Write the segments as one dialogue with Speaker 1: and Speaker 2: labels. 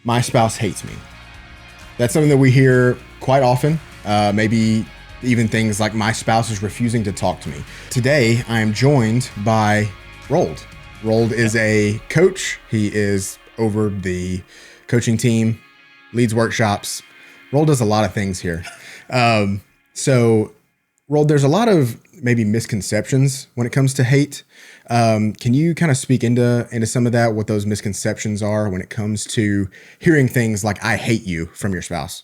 Speaker 1: My spouse hates me. That's something that we hear quite often. Maybe even things like my spouse is refusing to talk to me. Today, I am joined by Roald. Roald is a coach. He is over the coaching team, leads workshops. Roald does a lot of things here. So Roald, there's a lot of maybe misconceptions when it comes to hate. Can you kind of speak into some of that, what those misconceptions are when it comes to hearing things like "I hate you" from your spouse?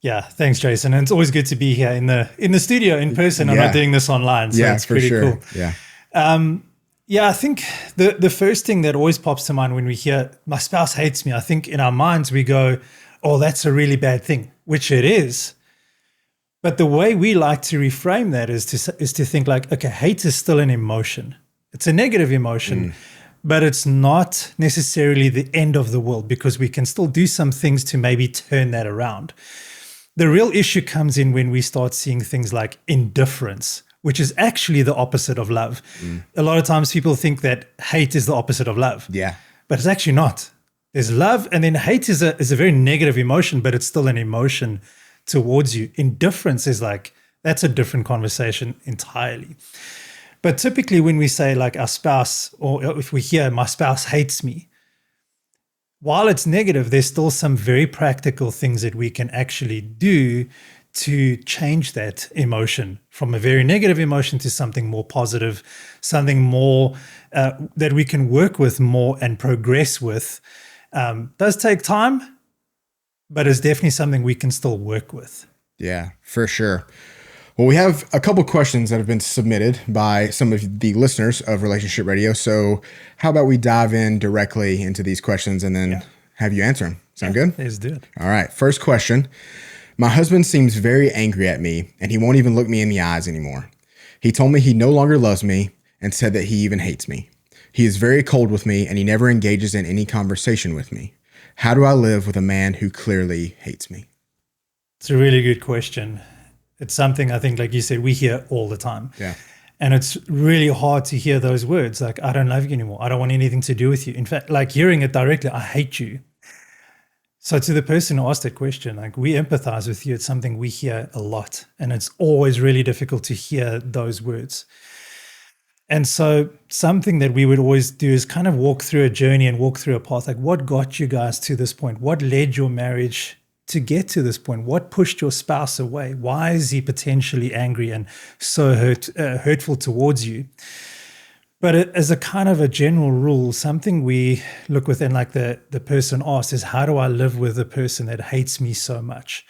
Speaker 2: Yeah, thanks, Jason. And it's always good to be here in the studio in person. I'm not doing this online, so it's pretty cool.
Speaker 1: Yeah.
Speaker 2: I think the first thing that always pops to mind when we hear "my spouse hates me," I think in our minds we go, "Oh, that's a really bad thing," which it is. But the way we like to reframe that is to think like, okay, hate is still an emotion. It's a negative emotion, but it's not necessarily the end of the world because we can still do some things to maybe turn that around. The real issue comes in when we start seeing things like indifference, which is actually the opposite of love. A lot of times people think that hate is the opposite of love.
Speaker 1: Yeah.
Speaker 2: But it's actually not. There's love, and then hate is a very negative emotion, but it's still an emotion towards you. Indifference is like, that's a different conversation entirely. But typically when we say like our spouse, or if we hear "my spouse hates me," while it's negative, there's still some very practical things that we can actually do to change that emotion from a very negative emotion to something more positive, something more that we can work with more and progress with. Does take time, but it's definitely something we can still work with.
Speaker 1: Yeah, for sure. Well, we have a couple questions that have been submitted by some of the listeners of Relationship Radio. So how about we dive in directly into these questions and then have you answer them? Sound good?
Speaker 2: Let's do it.
Speaker 1: All right. First question. My husband seems very angry at me and he won't even look me in the eyes anymore. He told me he no longer loves me and said that he even hates me. He is very cold with me and he never engages in any conversation with me. How do I live with a man who clearly hates me?
Speaker 2: It's a really good question. It's something I think, like you said, we hear all the time.
Speaker 1: Yeah.
Speaker 2: And it's really hard to hear those words like, "I don't love you anymore. I don't want anything to do with you." In fact, like hearing it directly, "I hate you." So to the person who asked that question, like we empathize with you. It's something we hear a lot. And it's always really difficult to hear those words. And so something that we would always do is kind of walk through a journey and walk through a path. Like, what got you guys to this point? What led your marriage to get to this point? What pushed your spouse away? Why is he potentially angry and so hurtful towards you? But as a kind of a general rule, something we look within, like the person asked, is how do I live with the person that hates me so much?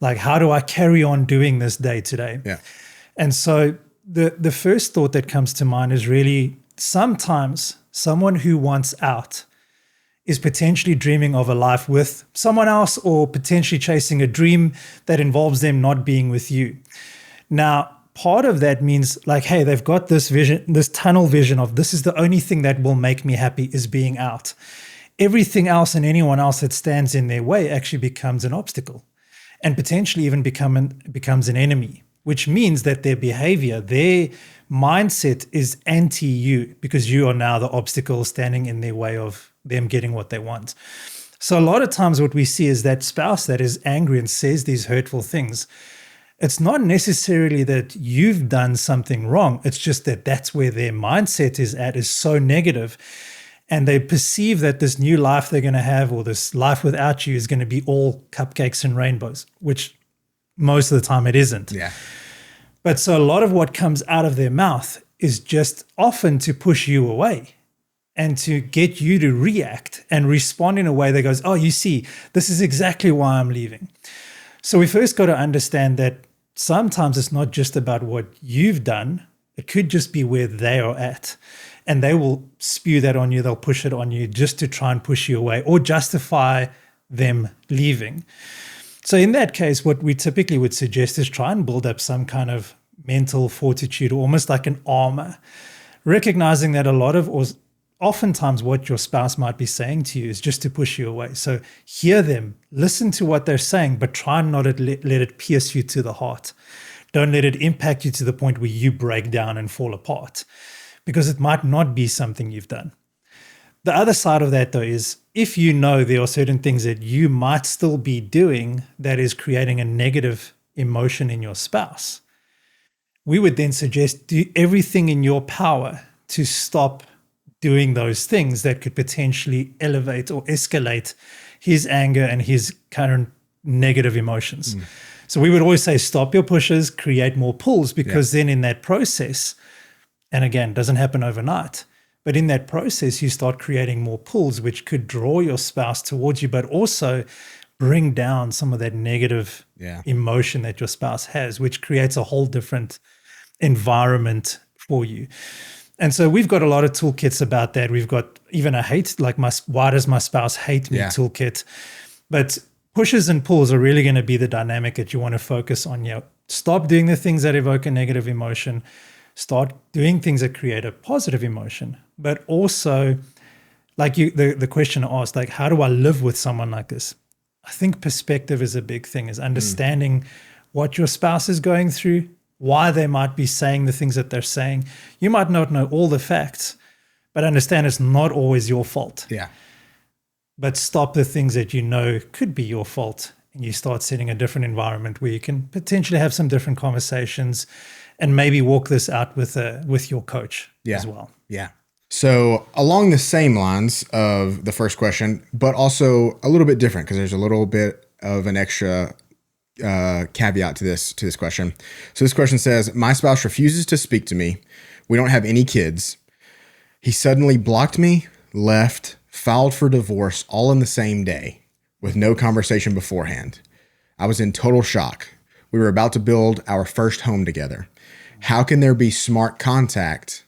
Speaker 2: Like, how do I carry on doing this day to day?
Speaker 1: Yeah.
Speaker 2: And so the first thought that comes to mind is really sometimes someone who wants out is potentially dreaming of a life with someone else or potentially chasing a dream that involves them not being with you. Now, part of that means like, hey, they've got this vision, this tunnel vision of this is the only thing that will make me happy is being out. Everything else and anyone else that stands in their way actually becomes an obstacle and potentially even becomes an enemy, which means that their behavior, their mindset is anti-you because you are now the obstacle standing in their way of them getting what they want. So a lot of times what we see is that spouse that is angry and says these hurtful things. It's not necessarily that you've done something wrong. It's just that that's where their mindset is so negative. And they perceive that this new life they're going to have or this life without you is going to be all cupcakes and rainbows, which most of the time it isn't.
Speaker 1: Yeah.
Speaker 2: But so a lot of what comes out of their mouth is just often to push you away and to get you to react and respond in a way that goes, "Oh, you see, this is exactly why I'm leaving." So we first got to understand that sometimes it's not just about what you've done. It could just be where they are at. And they will spew that on you. They'll push it on you just to try and push you away or justify them leaving. So in that case, what we typically would suggest is try and build up some kind of mental fortitude, almost like an armor, recognizing that oftentimes what your spouse might be saying to you is just to push you away. So hear them, listen to what they're saying, but try not to let it pierce you to the heart. Don't let it impact you to the point where you break down and fall apart, because it might not be something you've done. The other side of that, though, is if you know there are certain things that you might still be doing that is creating a negative emotion in your spouse, we would then suggest do everything in your power to stop doing those things that could potentially elevate or escalate his anger and his current negative emotions. So we would always say, stop your pushes, create more pulls, because then in that process, and again, it doesn't happen overnight, but in that process, you start creating more pulls, which could draw your spouse towards you, but also bring down some of that negative emotion that your spouse has, which creates a whole different environment for you. And so we've got a lot of toolkits about that. We've got even a hate, like why does my spouse hate me toolkit. But pushes and pulls are really going to be the dynamic that you want to focus on. Stop doing the things that evoke a negative emotion. Start doing things that create a positive emotion. But also, like the question I asked, like, how do I live with someone like this? I think perspective is a big thing, is understanding what your spouse is going through, why they might be saying the things that they're saying. You might not know all the facts, but understand it's not always your fault.
Speaker 1: Yeah.
Speaker 2: But stop the things that you know could be your fault, and you start setting a different environment where you can potentially have some different conversations and maybe walk this out with your coach as well.
Speaker 1: Yeah. So along the same lines of the first question, but also a little bit different, because there's a little bit of an extra caveat to this question. So this question says, my spouse refuses to speak to me. We don't have any kids. He suddenly blocked me, left, filed for divorce all in the same day with no conversation beforehand. I was in total shock. We were about to build our first home together. How can there be smart contact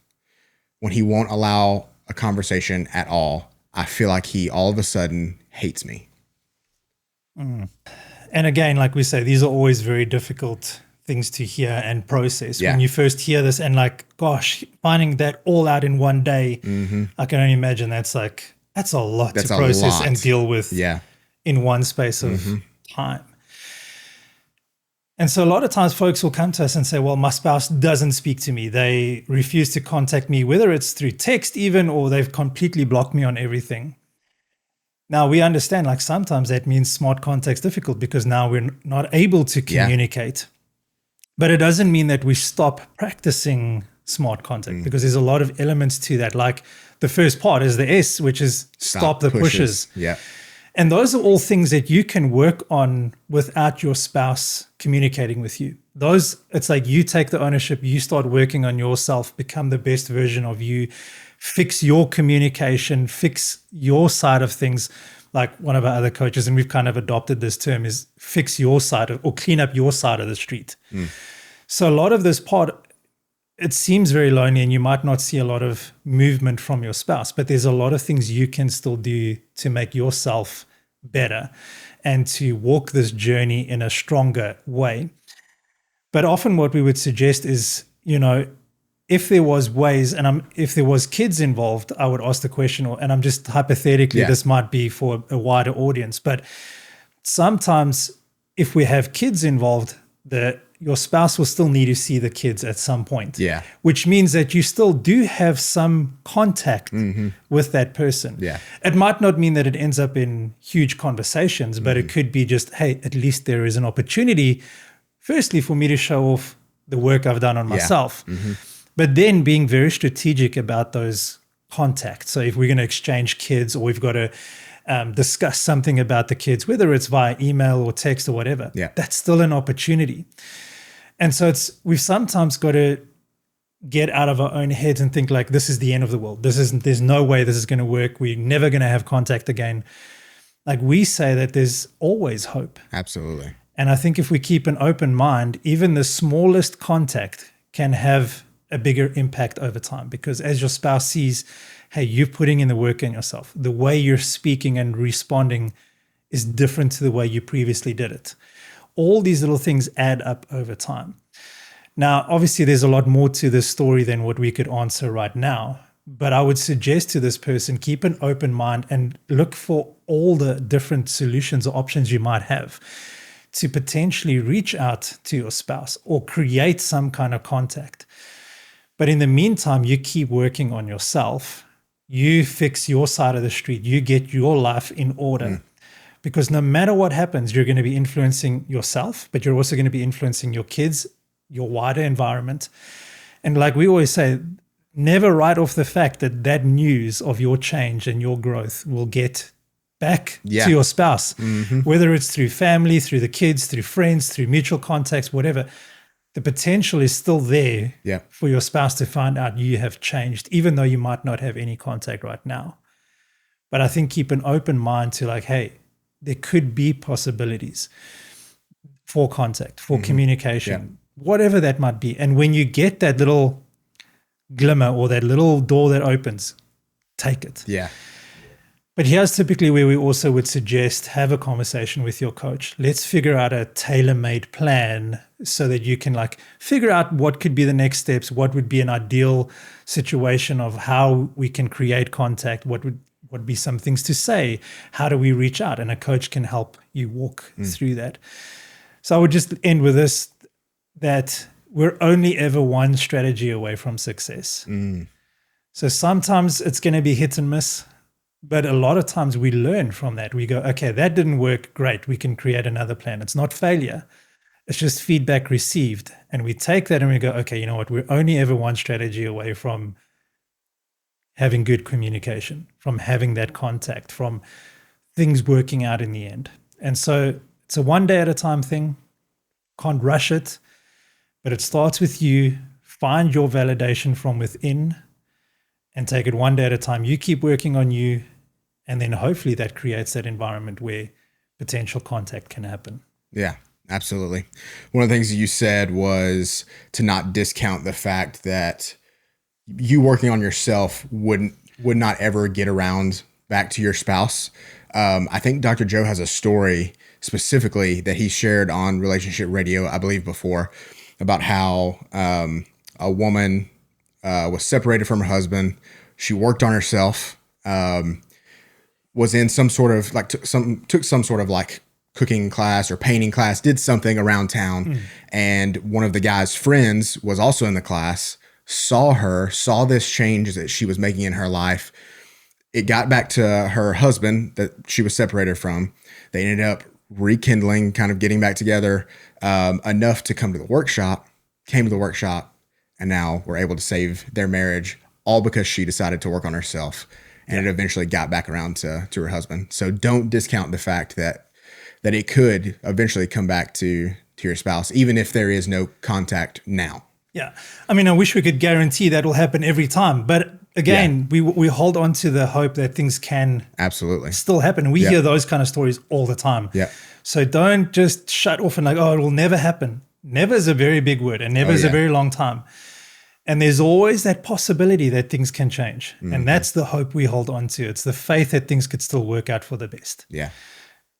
Speaker 1: when he won't allow a conversation at all? I feel like he all of a sudden hates me.
Speaker 2: And again, like we say, these are always very difficult things to hear and process. When you first hear this and like, gosh, finding that all out in one day, I can only imagine that's a lot to process and deal with in one space of time. And so a lot of times folks will come to us and say, well, my spouse doesn't speak to me. They refuse to contact me, whether it's through text even, or they've completely blocked me on everything. Now, we understand, like, sometimes that means smart contact's difficult because now we're not able to communicate. But it doesn't mean that we stop practicing smart contact, because there's a lot of elements to that. Like the first part is the S, which is stop the pushes.
Speaker 1: Yeah.
Speaker 2: And those are all things that you can work on without your spouse communicating with you. It's like you take the ownership, you start working on yourself, become the best version of you, fix your communication, fix your side of things. Like one of our other coaches, and we've kind of adopted this term, is fix your side or clean up your side of the street. So a lot of this part, it seems very lonely and you might not see a lot of movement from your spouse, but there's a lot of things you can still do to make yourself better and to walk this journey in a stronger way. But often what we would suggest is, if there was ways, and if there was kids involved, I would ask the question, and I'm just hypothetically, this might be for a wider audience, but sometimes if we have kids involved, your spouse will still need to see the kids at some point. Yeah. Which means that you still do have some contact with that person. Yeah. It might not mean that it ends up in huge conversations, but it could be just, hey, at least there is an opportunity, firstly, for me to show off the work I've done on myself. But then being very strategic about those contacts. So if we're going to exchange kids, or we've got to discuss something about the kids, whether it's via email or text or whatever, that's still an opportunity. And so we've sometimes got to get out of our own heads and think like, this is the end of the world. There's no way this is going to work. We're never going to have contact again. Like we say that there's always hope.
Speaker 1: Absolutely.
Speaker 2: And I think if we keep an open mind, even the smallest contact can have a bigger impact over time, because as your spouse sees, hey, you're putting in the work in yourself. The way you're speaking and responding is different to the way you previously did it. All these little things add up over time. Now, obviously, there's a lot more to this story than what we could answer right now. But I would suggest to this person, keep an open mind and look for all the different solutions or options you might have to potentially reach out to your spouse or create some kind of contact. But in the meantime, you keep working on yourself You fix your side of the street. You get your life in order. Because no matter what happens, you're going to be influencing yourself, but you're also going to be influencing your kids, your wider environment. And like we always say, never write off the fact that that news of your change and your growth will get back to your spouse, whether it's through family, through the kids, through friends, through mutual contacts, whatever. The potential is still there for your spouse to find out you have changed, even though you might not have any contact right now. But I think keep an open mind to like, hey, there could be possibilities for contact, for communication, whatever that might be. And when you get that little glimmer or that little door that opens, take it.
Speaker 1: Yeah.
Speaker 2: But here's typically where we also would suggest have a conversation with your coach. Let's figure out a tailor-made plan so that you can like figure out what could be the next steps, what would be an ideal situation of how we can create contact, what would be some things to say, how do we reach out? And a coach can help you walk through that. So I would just end with this, that we're only ever one strategy away from success. So sometimes it's going to be hit and miss. But a lot of times we learn from that. We go, okay, that didn't work. Great. We can create another plan. It's not failure. It's just feedback received. And we take that and we go, okay, you know what? We're only ever one strategy away from having good communication, from having that contact, from things working out in the end. And so it's a one day at a time thing. Can't rush it, but it starts with you. Find your validation from within and take it one day at a time. You keep working on you, and then hopefully that creates that environment where potential contact can happen.
Speaker 1: Yeah, absolutely. One of the things you said was to not discount the fact that you working on yourself would not ever get around back to your spouse. I think Dr. Joe has a story specifically that he shared on Relationship Radio, I believe before, about how a woman was separated from her husband. She worked on herself, was in some sort of like took some sort of like cooking class or painting class, did something around town. And one of the guy's friends was also in the class, saw this change that she was making in her life. It got back to her husband that she was separated from. They ended up rekindling, kind of getting back together enough to came to the workshop, and now we're able to save their marriage, all because she decided to work on herself, and it eventually got back around to her husband. So don't discount the fact that it could eventually come back to your spouse, even if there is no contact now.
Speaker 2: Yeah. I mean, I wish we could guarantee that will happen every time. But again, we hold on to the hope that things can
Speaker 1: absolutely
Speaker 2: still happen. We hear those kind of stories all the time.
Speaker 1: Yeah.
Speaker 2: So don't just shut off and like, oh, it will never happen. Never is a very big word, and never is a very long time. And there's always that possibility that things can change. And that's the hope we hold on to. It's the faith that things could still work out for the best.
Speaker 1: Yeah.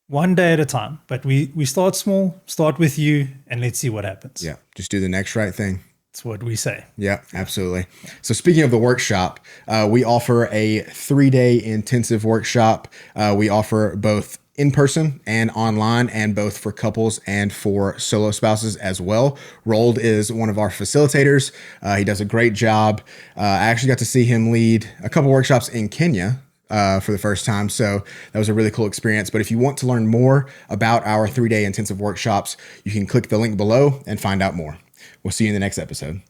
Speaker 2: One day at a time. But we start small, start with you, and let's see what happens.
Speaker 1: Yeah. Just do the next right thing.
Speaker 2: That's what we say.
Speaker 1: Yeah, absolutely. So speaking of the workshop, we offer a 3-day intensive workshop. We offer both in-person and online, and both for couples and for solo spouses as well. Roald is one of our facilitators. He does a great job. I actually got to see him lead a couple workshops in Kenya for the first time. So that was a really cool experience. But if you want to learn more about our 3-day intensive workshops, you can click the link below and find out more. We'll see you in the next episode.